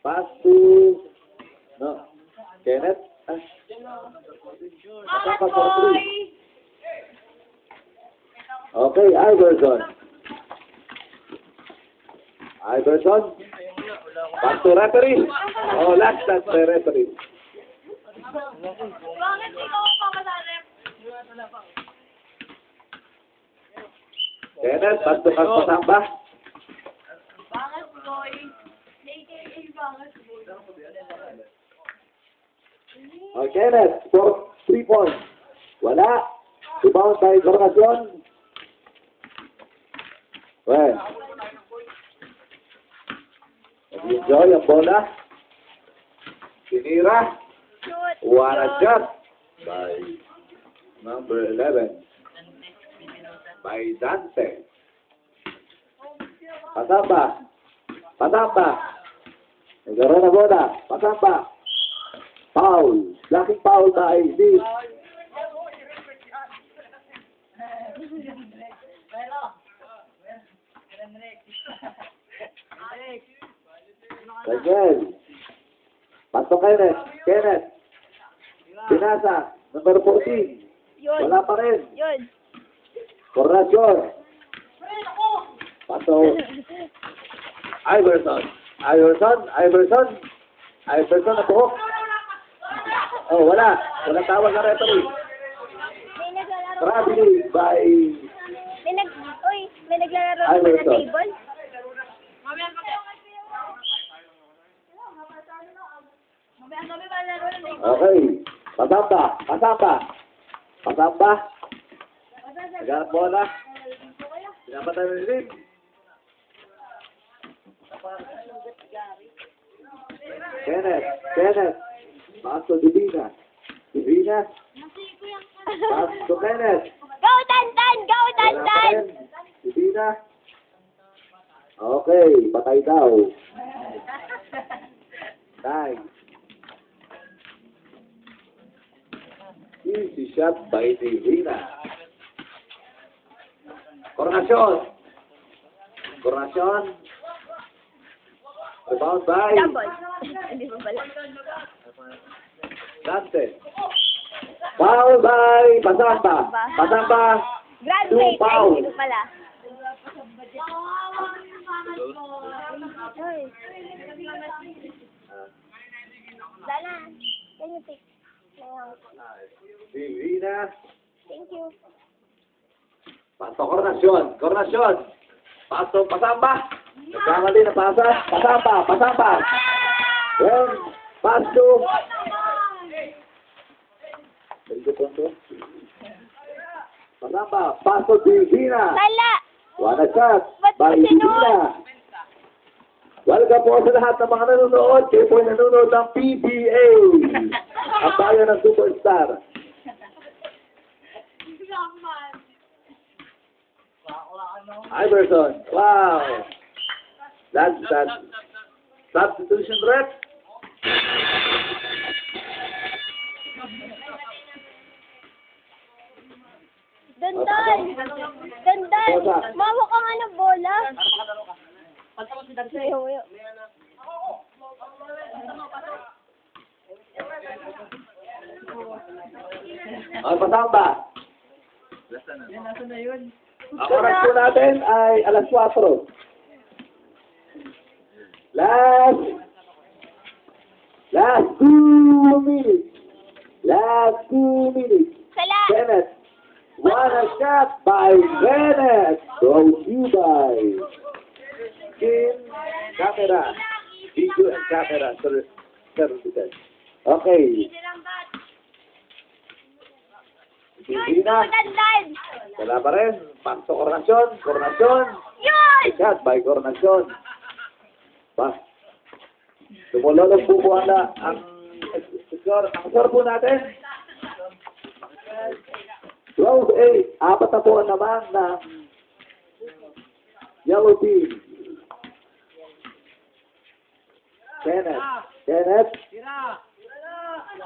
Pass to... No. Kenneth? Bakit, boy? Okay, Iverson. Iverson. Back to referee. Oh, last the referee. Bakit ikaw ang pakasalip? Kenneth, back to Pasamba. Bakit, boy? AKA bakit, boy? Oh, Kenneth, for 3 points. Wala. Rebound by Encarnacion. Well. Nag-enjoy ang bola. Sinira. Shoot. What a shot by number 11. By Dante. Pasamba. Pasamba. Nagkaroon na bola. Pasamba. Foul. Laking foul by Steve. Again. Pasok Kenneth. Kenneth. Pinasa. Number 14. Yun. Wala pa rin. Yun. Corrasyon. Pasok. Iverson. Iverson. Iverson. Iverson na tuhok. Oh, wala. Wala tawag na referee. May naglalaro. Tragedy by May naglalaro Ay, naman na Wilson. table. Okay. Pasamba. Pasamba. Pasamba. Naghanap bola. Pinapatay mo rin. Kenneth. Kenneth. Pass to Divina. Divina. Pass to Kenneth. Go, Tantan! Go, Wala pa Tantan! rin. Divina. Okay. Patay daw. Nice. Easy shot by Divina. Coronation. Coronation. Rebound by Double. Hindi pa pala. Dante. Foul by Pasamba. Pasamba. Graduate. Ay, foul. hindi pa pala. Ay. Lala. Can you take? Divina. Thank you. Pasok Coronation. Coronation. Pasok Pasamba. Nagkamali na pasa. Pasamba. Pasamba. Then, pass to Pasamba. Pass to Divina. Lala. One shot Ba't by mo sinuot? Divina. Welcome po sa lahat ng mga nanonood. Kayo po nanonood ng PBA. Ang bayan ng Superstar. Iverson. Wow. That's that. Substitution rep. Dandan. Dandan. Mawa ka nga ng bola. Sayo mo yun. Ang Pasamba. Ang oras po natin ay alas 4. Last 2 minutes. Last 2 minutes. Sala. Kenneth. What a shot by Kenneth. Brought you by Skin Camera. Video and camera services. Okay. Yun. Divina. Dandan. Wala pa rin. Pasok Coronation. Coronation. Yun. Shot by Coronation. Pa. Tumulong po po ang score po natin. 12-8. Apat na po naman na yellow team. Kenneth. Kenneth.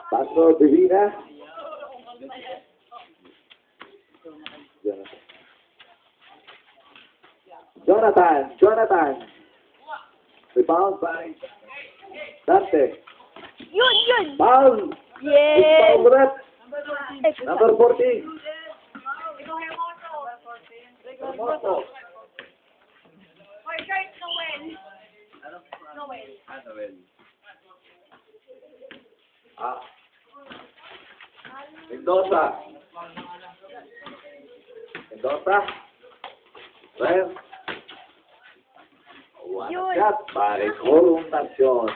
Pastor Divina. Jonathan. Rebound by Dante. Yun! Foul. Yeah! Foul rep. Number 14. Hermoso. Ah. Mendoza. Well, one Yun. shot by Coronasyon.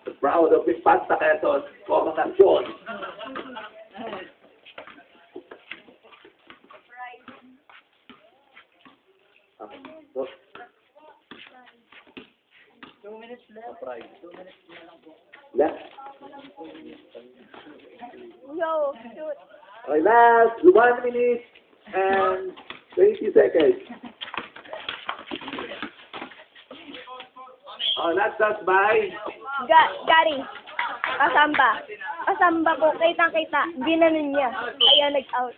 The proud of Infanta Quezon, Coronasyon. Left. Yo, shoot. Okay, last 1 minute and 20 seconds. Oh, that's by Gary. Pasamba po. Kitang-kita. Ginanon niya. Kaya nag-out.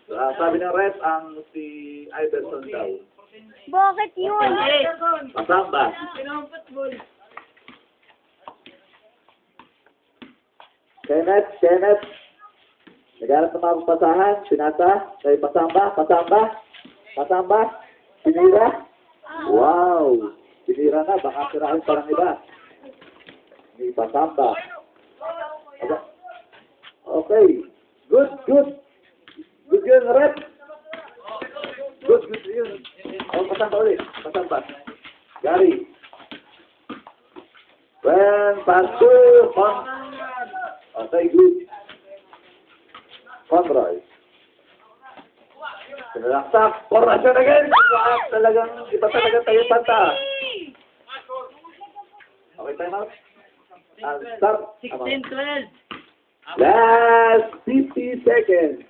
sabi ng ref ang si Iverson daw. Bakit yun? Pasamba. Kenneth. Nagharap ng mga pasahan. Sinata. Kay Pasamba. Sinira. Wow. Sinira na. Baka sirahin parang iba. May Pasamba. Okay. Good yun, rep. Good yun. Pasamba ulit. Pasamba. Gary. Pass to okay, good. Conroy. Sinalaksak. Coronasyon again. Iba talagang tayo panta. Okay, time out. And start. 16-12. Last 50 seconds.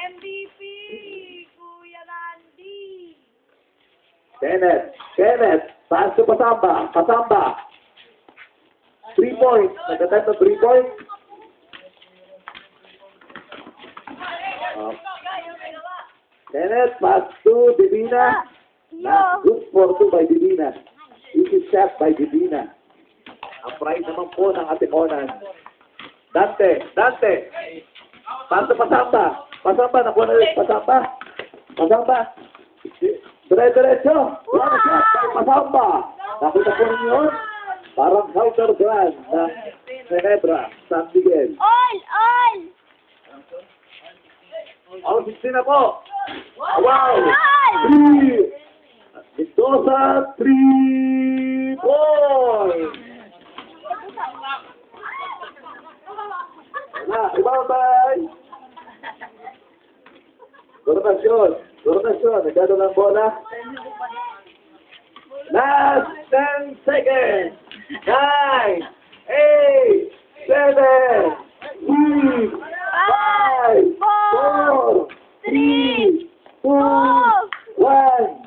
MVP! Kuya Randy! Kenneth. Pass to Pasamba. 3 points. Nagkatime na 3 points. Kenneth, pass to Divina. Yo! Good for 2 by Divina. Easy shot by Divina. Ang pride naman po ng Atimonan. Dante. Pass to Pasamba. Nakuha na ulit. Pasamba. Diretso. Wala na siya. Pasamba. Nakita po ninyo yun? Parang counter grand ng Ginebra, San Miguel. All! All 16 na po. Wow! All! 3! Mendoza, 3 points! Ibabay! Coronasyon. Nagano ng bola. Last 10 seconds. 9, 8, 7, 6, 5, 4, 3, 2, 1.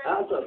Answer.